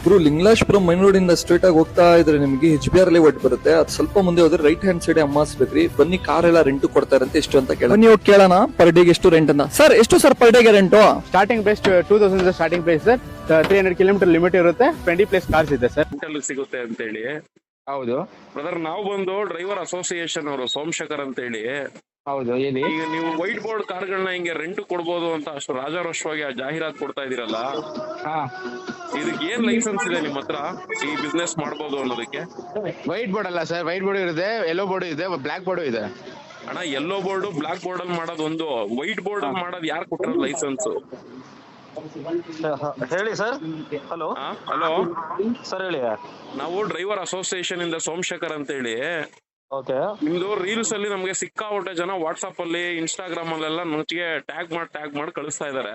ಗುರು ಲಿಂಗ್ಲಾಶ್ಪುರಂ main road ಇಂದ straight ಆಗಿ ಹೋಗ್ತಾ ಇದ್ರೆ ನಿಮಗೆ HBR ಲೇಔಟ್ ಬರುತ್ತೆ. ಅದು ಸ್ವಲ್ಪ ಮುಂದೆ ಹೋದ್ರೆ ರೈಟ್ ಹ್ಯಾಂಡ್ ಸೈಡ್ ಅಮ್ಮಾಸ್ ಬೇಕ್ರಿ. ಬನ್ನಿ ಕಾರ್ ಎಲ್ಲ ರೆಂಟ್ ಕೊಡ್ತಾ ಇರಂತೆ. ಎಷ್ಟು ಅಂತ ಕೇಳ ನೀವು ಕೇಳೋಣ. ಪರ್ ಡೇಗೆ ಎಷ್ಟು ರೆಂಟ್ ಅಂತ. ಸರ್ ಎಷ್ಟು ಸರ್ ಪರ್ ಡೇಗೆ rent? Starting best 2000 starting price sir. 300 kilometre limit ಇರುತ್ತೆ. 20+ ಕಾರ್ಸ್ ಇದೆ ಸರ್. ಸಿಗುತ್ತೆ ಅಂತ ಹೇಳಿ. ಹೌದು ಬ್ರದರ್, ನಾವು ಬಂದು ಡ್ರೈವರ್ ಅಸೋಸಿಯೇಷನ್ ಅವರು ಸೋಮಶೇಖರ್ ಅಂತ ಹೇಳಿ. ಹೌದು ಹೇಳಿ. ಈಗ ನೀವು ವೈಟ್ ಬೋರ್ಡ್ ಕಾರ್ಗಳನ್ನ ಹಿಂಗೆ ರೆಂಟ್ ಕೊಡ್ಬೋದು ಅಂತ ಅಷ್ಟು ರಾಜಾರೋಷವಾಗಿ ಆ ಜಾಹೀರಾತು ಕೊಡ್ತಾ ಇದೀರಲ್ಲ, ಹಾ, ಇದಕ್ಕೆ ಏನ್ ಲೈಸೆನ್ಸ್ ಇದೆ ನಿಮ್ಮ ಹತ್ರ ಈ ಬಿಸ್ನೆಸ್ ಮಾಡ್ಬೋದು ಅನ್ನೋದಕ್ಕೆ? ವೈಟ್ ಬೋರ್ಡ್ ಅಲ್ಲ ಸರ್, ವೈಟ್ ಬೋರ್ಡ್ ಇದೆ, ಯೆಲ್ಲೋ ಬೋರ್ಡ್ ಇದೆ, ಬ್ಲಾಕ್ ಬೋರ್ಡ್ ಇದೆ. ಅಣ್ಣ, ಯೆಲ್ಲೋ ಬೋರ್ಡ್ ಬ್ಲಾಕ್ ಬೋರ್ಡ್ ಅಲ್ಲಿ ಮಾಡೋದು ಒಂದು, ವೈಟ್ ಬೋರ್ಡ್ ಅಲ್ಲಿ ಮಾಡೋದು ಯಾರು ಕೊಟ್ಟರ ಲೈಸೆನ್ಸ್? ಹೇಳಿ ಸರ್. ಹಲೋ ಹಲೋ ಸರ್, ಹೇಳಿ. ನಾವು ಡ್ರೈವರ್ ಅಸೋಸಿಯೇಷನ್ ಇಂದ ಸೋಮಶೇಖರ್ ಅಂತ ಹೇಳಿ. ಓಕೆ. ನಿಮ್ದು ರೀಲ್ಸ್ ಅಲ್ಲಿ ನಮ್ಗೆ ಸಿಕ್ಕಾಪಟ್ಟೆ ಜನ ವಾಟ್ಸ್ಆಪ್ ಅಲ್ಲಿ, ಇನ್ಸ್ಟಾಗ್ರಾಮ್ ಅಲ್ಲೆಲ್ಲ ನಮಗೆ ಟ್ಯಾಗ್ ಮಾಡಿ ಕಳಿಸ್ತಾ ಇದಾರೆ.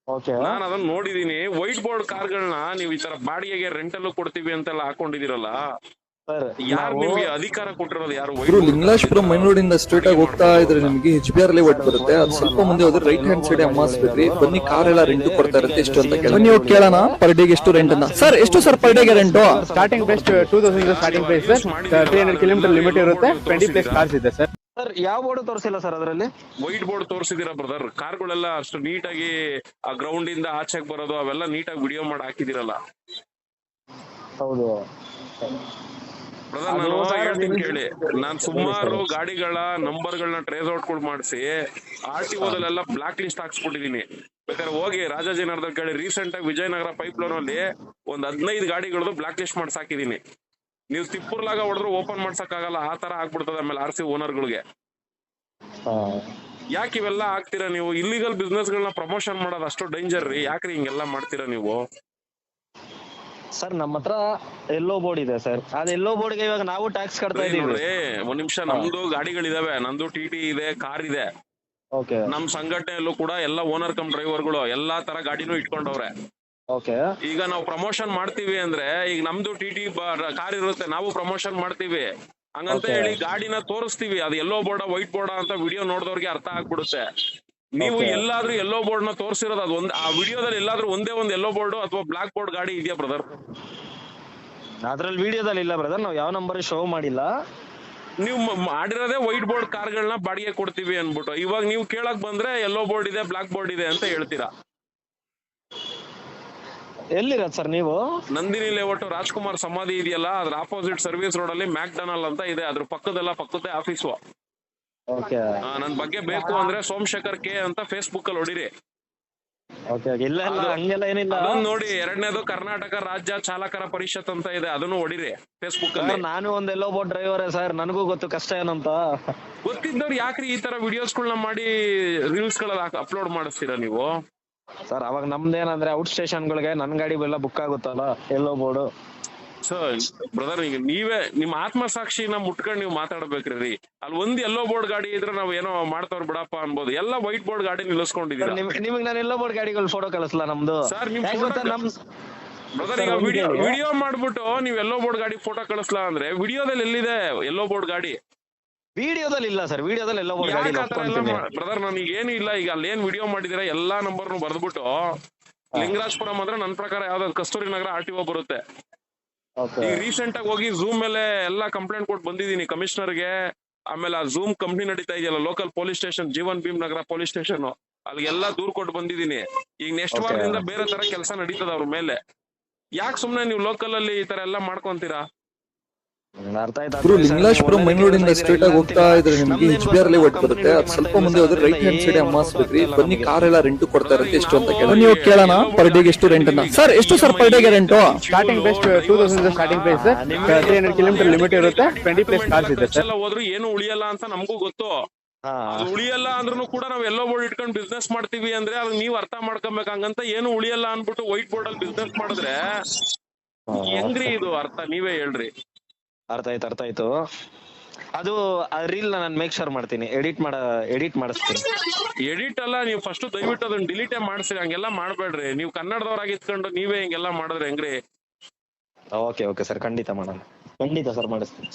ಓಕೆ. ನಾನು ಅದನ್ನ ನೋಡಿದೀನಿ. ವೈಟ್ ಬೋರ್ಡ್ ಕಾರ್ಗಳನ್ನ ನೀವು ಈ ತರ ಬಾಡಿಗೆಗೆ ರೆಂಟಲ್ಲೂ ಕೊಡ್ತೀವಿ ಅಂತೆಲ್ಲ ಹಾಕೊಂಡಿದಿರಲ್ಲ, ಸರ್ ಯಾರು ನಿಮ್ಗೆ ಅಧಿಕಾರ ಕೊಟ್ಟಿರೋದು? ಯಾರು? ಗುರು ಲಿಂಗ್ಲಾಶ್ಪುರಂ ಮೈನ್ ರೋಡ್ ಇಂದ ಸ್ಟ್ರೇಟ್ ಆಗಿ ಹೋಗ್ತಾ ಇದ್ರೆ ನಿಮಗೆ HBR ಲೇಔಟ್ ಬರುತ್ತೆ. ಅದು ಸ್ವಲ್ಪ ಮುಂದೆ ಹೋದ್ರೆ ರೈಟ್ ಹ್ಯಾಂಡ್ ಸೈಡ್ ಅಮ್ಮಾಸ್ ಬೇಕ್ರಿ. ಬನ್ನಿ ಕಾರ್ ಎಲ್ಲ ರೆಂಟ್ ಕೊಡ್ತಾ ಇರಂತೆ. ಎಷ್ಟು ಅಂತ ಕೇಳ ನೀವು ಕೇಳೋಣ. ಪರ್ ಡೇಗೆ ಎಷ್ಟು ರೆಂಟ್ ಅಂತ. ಸರ್ ಎಷ್ಟು ಸರ್ ಪರ್ ಡೇಗೆ rent? Starting best 2000 starting price sir. 300 kilometre limit ಇರುತ್ತೆ. 20+ ಕಾರ್ಸ್ ಇದೆ ಸರ್. ಸರ್, ಯಾವ ಬೋರ್ಡ್ ತೋರಿಸಿಲ್ಲ ಸರ್ ಅದರಲ್ಲಿ? ವೈಟ್ ಬೋರ್ಡ್ ತೋರಿಸಿದಿರಾ ಬ್ರದರ್? ಕಾರ್ಗಳೆಲ್ಲ ಅಷ್ಟು ನೀಟಾಗಿ ಆ ಗ್ರೌಂಡ್ ಇಂದ ಆಚೆಗೆ ಬರೋದು ಅವೆಲ್ಲ ನೀಟಾಗಿ ವಿಡಿಯೋ ಮಾಡಿ ಹಾಕಿದಿರಲ್ಲ ಹೌದು ಬ್ರದರ್. ನಾನು ಹೇಳ್ತೀನಿ ಕೇಳಿ, ನಾನ್ ಸುಮಾರು ಗಾಡಿಗಳ ನಂಬರ್ಗಳನ್ನ ಟ್ರೇಸ್ ಔಟ್ ಮಾಡಿಸಿ RTOದಲ್ಲೆಲ್ಲ ಬ್ಲಾಕ್ ಲಿಸ್ಟ್ ಹಾಕ್ಸ್ಬಿಟ್ಟಿದೀನಿ. ಬೇಕಾದ್ರೆ ಹೋಗಿ ರಾಜಾಜಿನಗರದ ಕೇಳಿ. ರೀಸೆಂಟ್ ಆಗಿ ವಿಜಯನಗರ ಪೈಪ್ ಲೈನ್ ಅಲ್ಲಿ ಒಂದ್ 15 ಗಾಡಿಗಳದ್ದು ಬ್ಲಾಕ್ ಲಿಸ್ಟ್ ಮಾಡ್ಸಿ ಹಾಕಿದೀನಿ. ನೀವು ತಿಪ್ಪುರ್ಲಾಗ ಹೊಡೆದ್ರು ಓಪನ್ ಮಾಡ್ಸಕ್ ಆಗಲ್ಲ, ಆ ತರ ಆಗ್ಬಿಡ್ತದೆ ಆಮೇಲೆ RC ಓನರ್ಗಳಿಗೆ. ಯಾಕೆ ಇವೆಲ್ಲ ಆಗ್ತೀರಾ ನೀವು? ಇಲ್ಲಿಗಲ್ ಬಿಸ್ನೆಸ್ ಗಳನ್ನ ಪ್ರಮೋಷನ್ ಮಾಡೋದು ಅಷ್ಟು ಡೇಂಜರ್ ರೀ. ಯಾಕ್ರಿ ಹಿಂಗೆಲ್ಲ ಮಾಡ್ತೀರಾ ನೀವು? ಸರ್, ನಮ್ಮ ಹತ್ರ ಯೆಲ್ಲೋ ಬೋರ್ಡ್ ಇದೆ ಸರ್. ಅದ್ ಯೆಲ್ಲೋ ಬೋರ್ಡ್ ಗೆ ಇವಾಗ ನಾವು ಟ್ಯಾಕ್ಸ್ ಕಟ್ತಾ ಇದೀವಿ. ನೋಡ್ರಿ, ಒಂದ್ ನಿಮಿಷ. ನಮ್ದು ಗಾಡಿಗಳಿದಾವೆ, ನಂದು TT ಇದೆ, ಕಾರ್ ಇದೆ. ಓಕೆ. ನಮ್ ಸಂಘಟನೆಯಲ್ಲೂ ಕೂಡ ಎಲ್ಲ ಓನರ್ ಕಮ್ ಡ್ರೈವರ್ಗಳು ಎಲ್ಲಾ ತರ ಗಾಡಿನೂ ಇಟ್ಕೊಂಡವ್ರೆ. ಓಕೆ. ಈಗ ನಾವು ಪ್ರಮೋಷನ್ ಮಾಡ್ತೀವಿ ಅಂದ್ರೆ, ಈಗ ನಮ್ದು TT ಕಾರ್ ಇರುತ್ತೆ, ನಾವು ಪ್ರಮೋಷನ್ ಮಾಡ್ತೀವಿ ಹಂಗಂತ ಹೇಳಿ ಗಾಡಿನ ತೋರಿಸ್ತೀವಿ. ಅದು ಯೆಲ್ಲೋ ಬೋರ್ಡ ವೈಟ್ ಬೋರ್ಡ ಅಂತ ವಿಡಿಯೋ ನೋಡಿದವ್ರಿಗೆ ಅರ್ಥ ಆಗ್ಬಿಡುತ್ತೆ. ನೀವು ಎಲ್ಲಾದ್ರೂ ಯೆಲ್ಲೋ ಬೋರ್ಡ್ ನ ತೋರಿಸಿರೋದು ಅದು ಒಂದ್, ಆ ವಿಡಿಯೋದಲ್ಲಿ ಎಲ್ಲಾದ್ರೂ ಒಂದೇ ಒಂದ್ ಯೆಲ್ಲೋ ಬೋರ್ಡ್ ಅಥವಾ ಬ್ಲಾಕ್ ಬೋರ್ಡ್ ಗಾಡಿ ಇದೆಯಾ ಬ್ರದರ್? ಅದ್ರಲ್ಲಿ ವಿಡಿಯೋದಲ್ಲಿ ಇಲ್ಲ ಬ್ರದರ್. ನಾವು ಯಾವ ನಂಬರ್ ಶೋ ಮಾಡಿಲ್ಲ. ನೀವು ಮಾಡಿರೋದೇ ವೈಟ್ ಬೋರ್ಡ್ ಕಾರ್ಗಳನ್ನ ಬಾಡಿಗೆ ಕೊಡ್ತೀವಿ ಅನ್ಬಿಟ್ಟು. ಇವಾಗ ನೀವು ಕೇಳಕ್ ಬಂದ್ರೆ ಯೆಲ್ಲೋ ಬೋರ್ಡ್ ಇದೆ, ಬ್ಲಾಕ್ ಬೋರ್ಡ್ ಇದೆ ಅಂತ ಹೇಳ್ತೀರಾ. ಎಲ್ಲಿರತ್ ಸರ್ ನೀವು? ನಂದಿನಿ ಲೇಔಟ್ ರಾಜ್ಕುಮಾರ್ ಸಮಾಧಿ ಇದೆಯಲ್ಲ, ಅದ್ರ ಆಪೋಸಿಟ್ ಸರ್ವಿಸ್ ರೋಡ್ ಅಲ್ಲಿ ಮ್ಯಾಕ್ಡೊನಾಲ್ಡ್ ಅಂತ ಇದೆ. ಅದ್ರ ಪಕ್ಕದೇ ಆಫೀಸು. ಓಕೆ. ನನ್ ಬಗ್ಗೆ ಬೇಕು ಅಂದ್ರೆ ಸೋಮಶೇಖರ್ K ಅಂತ ಫೇಸ್ಬುಕ್ ಅಲ್ಲಿ ಹೊಡಿರಿ. ಓಕೆ. ಇಲ್ಲ ಇಲ್ಲ, ಹಂಗೆಲ್ಲ ಏನಿಲ್ಲ. ಅದನ್ನ ನೋಡಿ. ಎರಡನೇದು ಕರ್ನಾಟಕ ರಾಜ್ಯ ಚಾಲಕರ ಪರಿಷತ್ ಅಂತ ಇದೆ, ಅದನ್ನು ಹೊಡಿರಿ ಫೇಸ್ಬುಕ್ ಅಲ್ಲಿ. ನಾನು ಒಂದ್ ಯೆಲ್ಲೋ ಬೋರ್ಡ್ ಡ್ರೈವರ್ ಸರ್, ನನಗೂ ಗೊತ್ತು ಕಷ್ಟ ಏನಂತ. ಗೊತ್ತಿದ್ದವ್ರು ಯಾಕ್ರಿ ಈ ತರ ವಿಡಿಯೋಸ್ಗಳನ್ನ ಮಾಡಿ ರೀಲ್ಸ್ ಗಳಲ್ಲಿ ಅಪ್ಲೋಡ್ ಮಾಡಿಸ್ತೀರಾ ನೀವು? ಸರ್, ಅವಾಗ ನಮ್ದೇನಂದ್ರೆ ಔಟ್ ಸ್ಟೇಷನ್ ಗಳಿಗೆ ನನ್ ಗಾಡಿ ಎಲ್ಲ ಬುಕ್ ಆಗುತ್ತಲ್ಲ ಯೆಲ್ಲೋ ಬೋರ್ಡ್. ಸರ್ ಬ್ರದರ್, ಈಗ ನೀವೇ ನಿಮ್ಮ ಆತ್ಮಸಾಕ್ಷಿನ ಮುಟ್ಕೊಂಡು ನೀವು ಮಾತಾಡ್ಬೇಕ್ರಿ. ಅಲ್ಲಿ ಒಂದ್ ಯೆಲ್ಲೋ ಬೋರ್ಡ್ ಗಾಡಿ ಇದ್ರೆ ನಾವ್ ಏನೋ ಮಾಡ್ತವ್ರ ಬಿಡಪ್ಪ ಅನ್ಬೋದು. ಎಲ್ಲ ವೈಟ್ ಬೋರ್ಡ್ ಗಾಡಿ ನಿಲ್ಲಿಸ್ಕೊಂಡಿದೀರ. ನಿಮಗೆ ನಾನು ಯೆಲ್ಲೋ ಬೋರ್ಡ್ ಗಾಡಿಗಳು ಫೋಟೋ ಕಳಿಸ್ಲಾ ನಮ್ದು? ಸರ್ ನಿಮ್ ಬ್ರದರ್, ಈಗ ವಿಡಿಯೋ ಮಾಡ್ಬಿಟ್ಟು ನೀವ್ ಯೆಲ್ಲೋ ಬೋರ್ಡ್ ಗಾಡಿ ಫೋಟೋ ಕಳಿಸ್ಲಾ ಅಂದ್ರೆ, ವಿಡಿಯೋದಲ್ಲಿ ಎಲ್ಲಿದೆ ಯೆಲ್ಲೋ ಬೋರ್ಡ್ ಗಾಡಿ? ವಿಡಿಯೋದಲ್ಲಿ ಇಲ್ಲ ಸರ್. ವಿಡಿಯೋದಲ್ಲಿ ಯೆಲ್ಲೋ ಬೋರ್ಡ್ ಗಾಡಿ ಬ್ರದರ್, ನನಗೆ ಏನು ಇಲ್ಲ. ಈಗ ಅಲ್ಲಿ ಏನ್ ವಿಡಿಯೋ ಮಾಡಿದಿರ ಎಲ್ಲಾ ನಂಬರ್ನು ಬರ್ದ್ಬಿಟ್ಟು, ಲಿಂಗರಾಜಪುರಂ ಅಂದ್ರೆ ನನ್ನ ಪ್ರಕಾರ ಯಾವ್ದಾದ್ರು ಕಸ್ತೂರಿ ನಗರ RTO ಬರುತ್ತೆ. ಈಗ ರೀಸೆಂಟ್ ಆಗಿ ಹೋಗಿ ಝೂಮ್ ಮೇಲೆ ಎಲ್ಲಾ ಕಂಪ್ಲೇಂಟ್ ಕೊಟ್ಟು ಬಂದಿದೀನಿ ಕಮಿಷನರ್ಗೆ. ಆಮೇಲೆ ಆ ಝೂಮ್ ಕಂಪ್ನಿ ನಡೀತಾ ಇದೆಯಲ್ಲ, local police station, Jeevan Bhim Nagar police station, ಅಲ್ಲಿಗೆಲ್ಲಾ ದೂರ್ ಕೊಟ್ಟು ಬಂದಿದೀನಿ. ಈಗ ನೆಕ್ಸ್ಟ್ ವಾರದಿಂದ ಬೇರೆ ತರ ಕೆಲಸ ನಡೀತದ ಅವ್ರ ಮೇಲೆ. ಯಾಕೆ ಸುಮ್ನೆ ನೀವು ಲೋಕಲ್ ಅಲ್ಲಿ ಈ ತರ ಎಲ್ಲಾ ಮಾಡ್ಕೊಂತೀರಾ? ಗುರು ಲಿಂಗ್ಲಾಶ್ಪುರಂ ಮೈನ್ ರೋಡ್ ಇಂದ ಸ್ಟ್ರೇಟ್ ಆಗಿ ಹೋಗ್ತಾ ಇದ್ರೆ ನಿಮಗೆ HBR ಲೇಔಟ್ ಬರುತ್ತೆ. ಅದು ಸ್ವಲ್ಪ ಮುಂದೆ ಹೋದ್ರೆ ರೈಟ್ ಹ್ಯಾಂಡ್ ಸೈಡ್ ಅಮ್ಮಾಸ್ ಬೇಕ್ರಿ. ಬನ್ನಿ ಕಾರ್ ಎಲ್ಲ ರೆಂಟ್ ಕೊಡ್ತಾ ಇರಂತೆ. ಎಷ್ಟು ಅಂತ ಕೇಳ ನೀವು ಕೇಳೋಣ. ಪರ್ ಡೇಗೆ ಎಷ್ಟು ರೆಂಟ್ ಅಂತ. ಸರ್ ಎಷ್ಟು ಸರ್ ಪರ್ ಡೇಗೆ rent? Starting best 2000 starting price sir. 300 kilometre limit ಇರುತ್ತೆ. 20+ ಕಾರ್ಸ್ ಇದೆ ಸರ್. ಹೋದ್ರು ಏನು ಉಳಿಯಲ್ಲ ಅಂತ ನಮಗೂ ಗೊತ್ತು. ಅದು ಉಳಿಯಲ್ಲ ಅಂದ್ರೂ ಕೂಡ ನಾವ್ ಯೆಲ್ಲೋ ಬೋರ್ಡ್ ಇಟ್ಕೊಂಡು ಬಿಸ್ನೆಸ್ ಮಾಡ್ತೀವಿ ಅಂದ್ರೆ ಅದು ನೀವ್ ಅರ್ಥ ಮಾಡ್ಕೊಬೇಕು. ಹಂಗಂತ ಏನು ಉಳಿಯಲ್ಲ ಅನ್ಬಿಟ್ಟು ವೈಟ್ ಬೋರ್ಡ್ ಅಲ್ಲಿ ಬಿಸ್ನೆಸ್ ಮಾಡಿದ್ರೆ ಹೆಂಗ್ರಿ ಇದು ಅರ್ಥ? ನೀವೇ ಹೇಳ್ರಿ. ಅರ್ಥ ಆಯ್ತು. ಅದು ರೀಲ್ ನಾನು ಮೇಕ್ ಶೋರ್ ಮಾಡ್ತೀನಿ, ಎಡಿಟ್ ಮಾಡಿಸ್ತೀನಿ. ಎಡಿಟ್ ಅಲ್ಲ, ನೀವು ಫಸ್ಟ್ ದಯವಿಟ್ಟು ಅದನ್ನ ಡಿಲೀಟೇ ಮಾಡಿಸ್ರಿ. ಹಂಗೆಲ್ಲ ಮಾಡ್ಬೇಡ್ರಿ. ನೀವು ಕನ್ನಡದವ್ರಾಗಿ ಇತ್ಕೊಂಡು ನೀವೇ ಹಿಂಗೆಲ್ಲ ಮಾಡಿದ್ರೆ ಹೆಂಗ್ರಿ? ಓಕೆ ಸರ್, ಖಂಡಿತ ಮಾಡೋಣ. ಖಂಡಿತ ಸರ್ ಮಾಡಿಸ್ತೀನಿ.